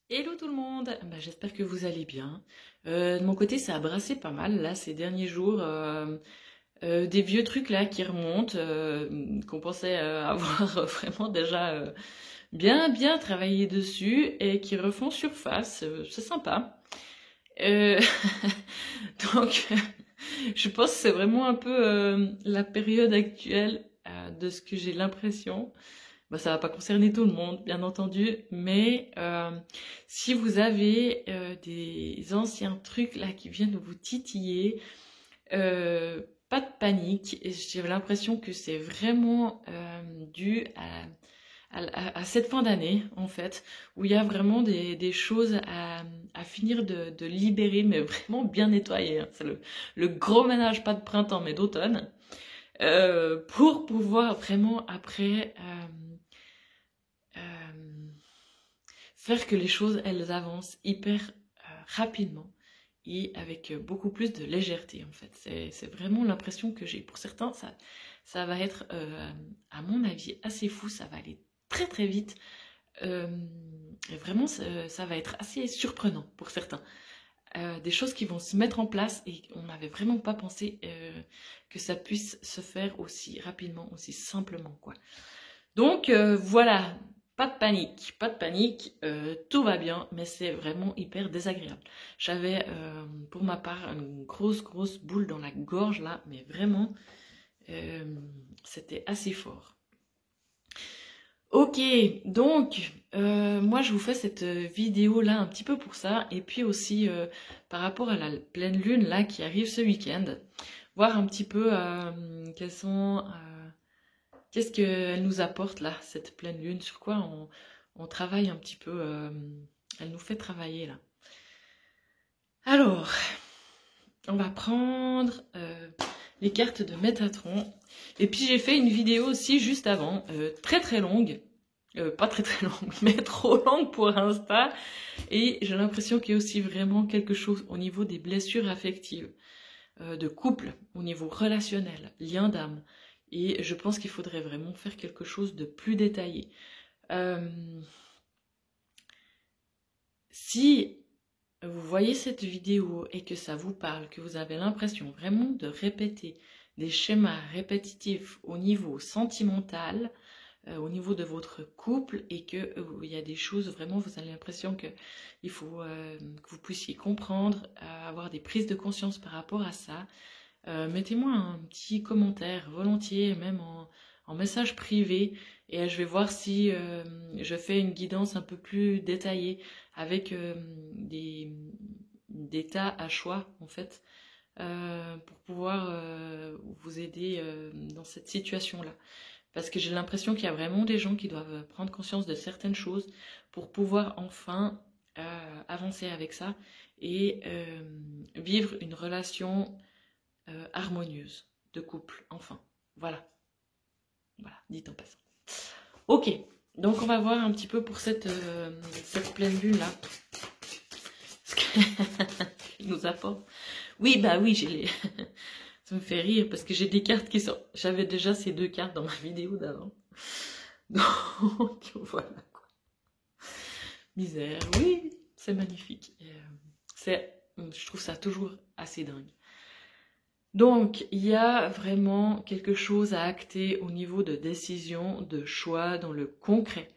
Hello tout le monde, j'espère que vous allez bien. De mon côté, ça a brassé pas mal là ces derniers jours. Des vieux trucs là qui remontent, qu'on pensait avoir vraiment déjà bien travaillé dessus et qui refont surface. C'est sympa. Euh, donc, je pense que c'est vraiment un peu la période actuelle de ce que j'ai l'impression. Bah, ça va pas concerner tout le monde, bien entendu, mais si vous avez des anciens trucs là qui viennent de vous titiller, pas de panique. J'ai l'impression que c'est vraiment dû à cette fin d'année, en fait, où il y a vraiment des choses à finir de libérer, mais vraiment bien nettoyer, hein. C'est le gros ménage, pas de printemps, mais d'automne, pour pouvoir vraiment après euh, faire que les choses, elles avancent hyper rapidement et avec beaucoup plus de légèreté, en fait. C'est vraiment l'impression que j'ai. Pour certains, ça va être, à mon avis, assez fou, ça va aller très très vite. Euh, et vraiment, ça va être assez surprenant pour certains. Des choses qui vont se mettre en place et on n'avait vraiment pas pensé que ça puisse se faire aussi rapidement, aussi simplement, quoi. Donc voilà, pas de panique, tout va bien, mais c'est vraiment hyper désagréable. J'avais pour ma part une grosse boule dans la gorge là, mais vraiment, euh, c'était assez fort. Ok, donc moi je vous fais cette vidéo là un petit peu pour ça, et puis aussi par rapport à la pleine lune là qui arrive ce week-end, voir un petit peu quels sont qu'est-ce qu'elle nous apporte là, cette pleine lune? Sur quoi on travaille un petit peu, elle nous fait travailler là. Alors, on va prendre les cartes de Métatron. Et puis j'ai fait une vidéo aussi juste avant, très longue. Pas très longue, mais trop longue pour Insta. Et j'ai l'impression qu'il y a aussi vraiment quelque chose au niveau des blessures affectives, de couple, au niveau relationnel, lien d'âme. Et je pense qu'il faudrait vraiment faire quelque chose de plus détaillé. Euh, si vous voyez cette vidéo et que ça vous parle, que vous avez l'impression vraiment de répéter des schémas répétitifs au niveau sentimental, au niveau de votre couple, et que il y a des choses vraiment, vous avez l'impression que il faut que vous puissiez comprendre, avoir des prises de conscience par rapport à ça, mettez-moi un petit commentaire, volontiers, même en message privé, et je vais voir si je fais une guidance un peu plus détaillée avec des tas à choix, en fait, pour pouvoir vous aider dans cette situation-là. Parce que j'ai l'impression qu'il y a vraiment des gens qui doivent prendre conscience de certaines choses pour pouvoir enfin avancer avec ça et vivre une relation harmonieuse de couple, enfin. Voilà, voilà, dit en passant. Ok, donc on va voir un petit peu pour cette pleine lune là. Ce qu'il nous apporte. Oui, bah oui, j'ai les. Ça me fait rire parce que j'ai des cartes qui sont. J'avais déjà ces deux cartes dans ma vidéo d'avant. Donc voilà quoi. Misère, oui, c'est magnifique. Et, je trouve ça toujours assez dingue. Donc, il y a vraiment quelque chose à acter au niveau de décision, de choix dans le concret.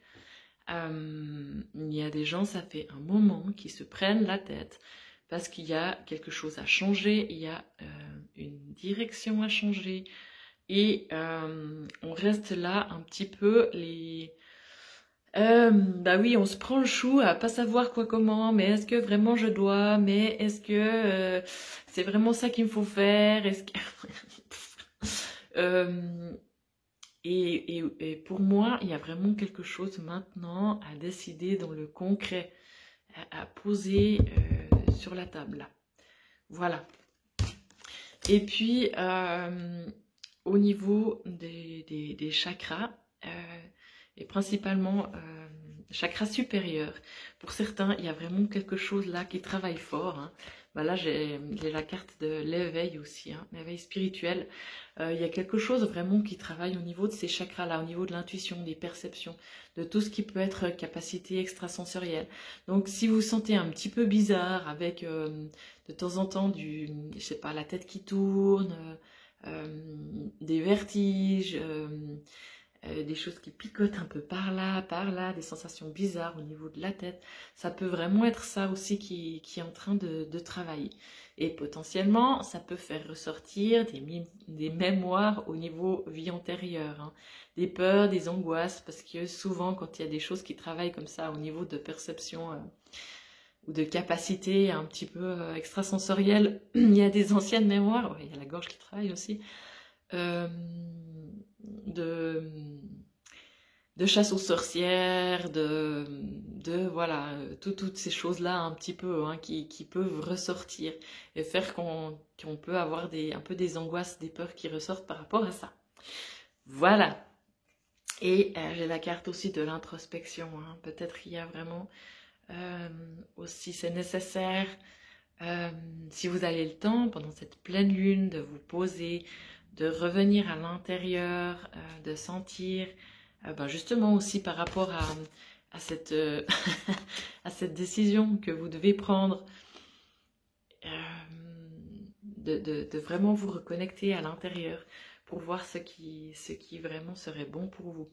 Il y a des gens, ça fait un moment, qui se prennent la tête parce qu'il y a quelque chose à changer, il y a une direction à changer et on reste là un petit peu les... bah oui, on se prend le chou à pas savoir quoi comment, mais est-ce que vraiment je dois, mais est-ce que c'est vraiment ça qu'il me faut faire, est-ce que... Euh, et pour moi, il y a vraiment quelque chose maintenant à décider dans le concret, à poser sur la table. Là. Voilà. Et puis, au niveau des chakras, et principalement chakra supérieur. Pour certains, il y a vraiment quelque chose là qui travaille fort, hein. Bah là, j'ai la carte de l'éveil aussi, hein, l'éveil spirituel. Il y a quelque chose vraiment qui travaille au niveau de ces chakras-là, au niveau de l'intuition, des perceptions, de tout ce qui peut être capacité extrasensorielle. Donc, si vous sentez un petit peu bizarre avec de temps en temps je sais pas, la tête qui tourne, des vertiges, des choses qui picotent un peu par là, des sensations bizarres au niveau de la tête. Ça peut vraiment être ça aussi qui est en train de travailler. Et potentiellement, ça peut faire ressortir des mémoires au niveau vie antérieure, hein. Des peurs, des angoisses, parce que souvent, quand il y a des choses qui travaillent comme ça au niveau de perception ou de capacité un petit peu extrasensorielle, il y a des anciennes mémoires, ouais, il y a la gorge qui travaille aussi, de chasse aux sorcières, voilà, toutes ces choses-là un petit peu, hein, qui peuvent ressortir et faire qu'on peut avoir un peu des angoisses, des peurs qui ressortent par rapport à ça. Voilà. Et j'ai la carte aussi de l'introspection, hein. Peut-être qu'il y a vraiment aussi, c'est nécessaire, si vous avez le temps, pendant cette pleine lune, de vous poser, de revenir à l'intérieur, de sentir, justement aussi par rapport à cette, à cette décision que vous devez prendre, de vraiment vous reconnecter à l'intérieur pour voir ce qui vraiment serait bon pour vous.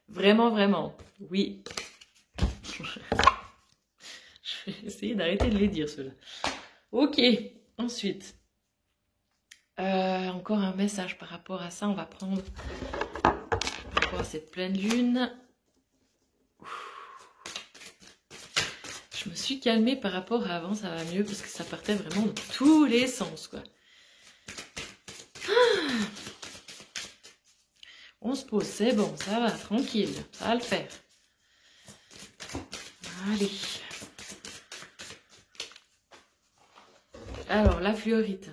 Vraiment, vraiment, oui. Je vais essayer d'arrêter de les dire, ceux-là. Ok, ensuite, encore un message par rapport à ça, on va prendre par rapport à cette pleine lune. Je me suis calmée par rapport à avant, ça va mieux parce que ça partait vraiment dans tous les sens, quoi. On se pose, c'est bon, ça va, tranquille, ça va le faire. Allez. Alors, la fluorite.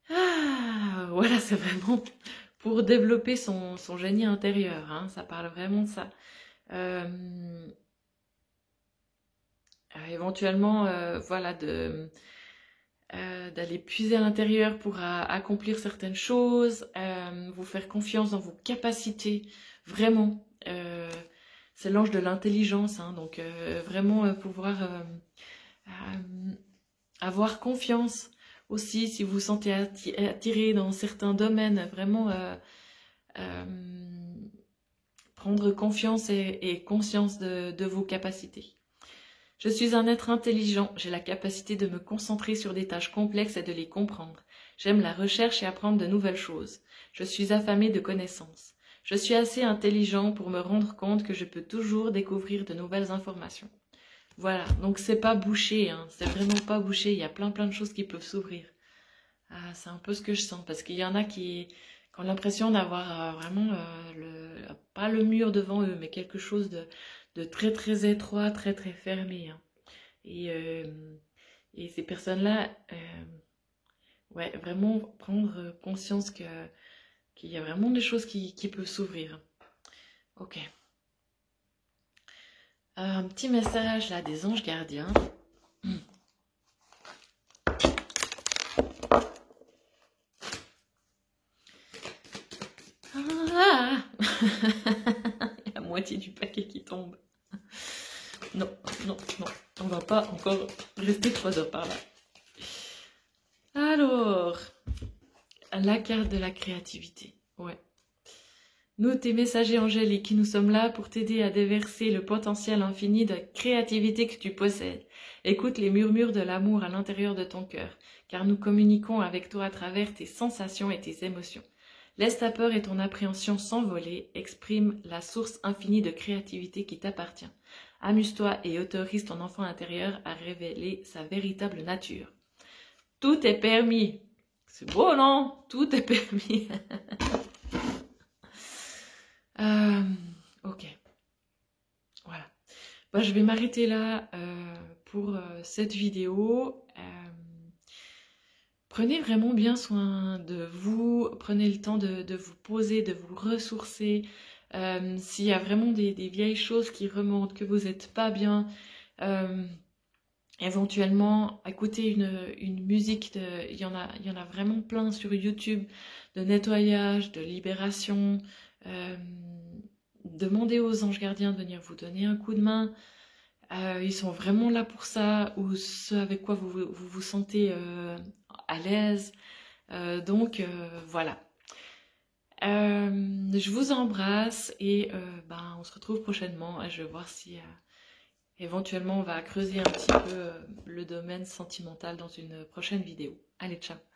Voilà, c'est vraiment pour développer son génie intérieur, hein, ça parle vraiment de ça. Éventuellement, voilà, d'aller puiser à l'intérieur pour accomplir certaines choses, vous faire confiance dans vos capacités, vraiment. C'est l'ange de l'intelligence, hein, donc vraiment pouvoir avoir confiance aussi si vous vous sentez attiré dans certains domaines, vraiment prendre confiance et conscience de vos capacités. Je suis un être intelligent, j'ai la capacité de me concentrer sur des tâches complexes et de les comprendre. J'aime la recherche et apprendre de nouvelles choses. Je suis affamé de connaissances. Je suis assez intelligent pour me rendre compte que je peux toujours découvrir de nouvelles informations. Voilà, donc c'est pas bouché, hein, c'est vraiment pas bouché, il y a plein de choses qui peuvent s'ouvrir. C'est un peu ce que je sens, parce qu'il y en a qui ont l'impression d'avoir vraiment, pas le mur devant eux, mais quelque chose de très étroit, très fermé, hein. Et ces personnes-là, ouais, vraiment prendre conscience qu'il y a vraiment des choses qui peuvent s'ouvrir. Ok. Un petit message là des anges gardiens. Ah il y a la moitié du paquet qui tombe. Non, on va pas encore rester 3 heures par là. Alors, la carte de la créativité. Ouais. Nous, tes messagers angéliques, nous sommes là pour t'aider à déverser le potentiel infini de créativité que tu possèdes. Écoute les murmures de l'amour à l'intérieur de ton cœur, car nous communiquons avec toi à travers tes sensations et tes émotions. Laisse ta peur et ton appréhension s'envoler, exprime la source infinie de créativité qui t'appartient. Amuse-toi et autorise ton enfant intérieur à révéler sa véritable nature. Tout est permis. C'est beau, non? Tout est permis. Ok. Voilà. Je vais m'arrêter là pour cette vidéo. Prenez vraiment bien soin de vous, prenez le temps de vous poser, de vous ressourcer. S'il y a vraiment des vieilles choses qui remontent, que vous n'êtes pas bien, euh, éventuellement écouter une musique, il y en a vraiment plein sur YouTube, de nettoyage, de libération. Euh, Demandez aux anges gardiens de venir vous donner un coup de main. Ils sont vraiment là pour ça, ou ce avec quoi vous vous sentez à l'aise. Voilà. Je vous embrasse et ben, on se retrouve prochainement. Je vais voir si éventuellement on va creuser un petit peu le domaine sentimental dans une prochaine vidéo. Allez, ciao!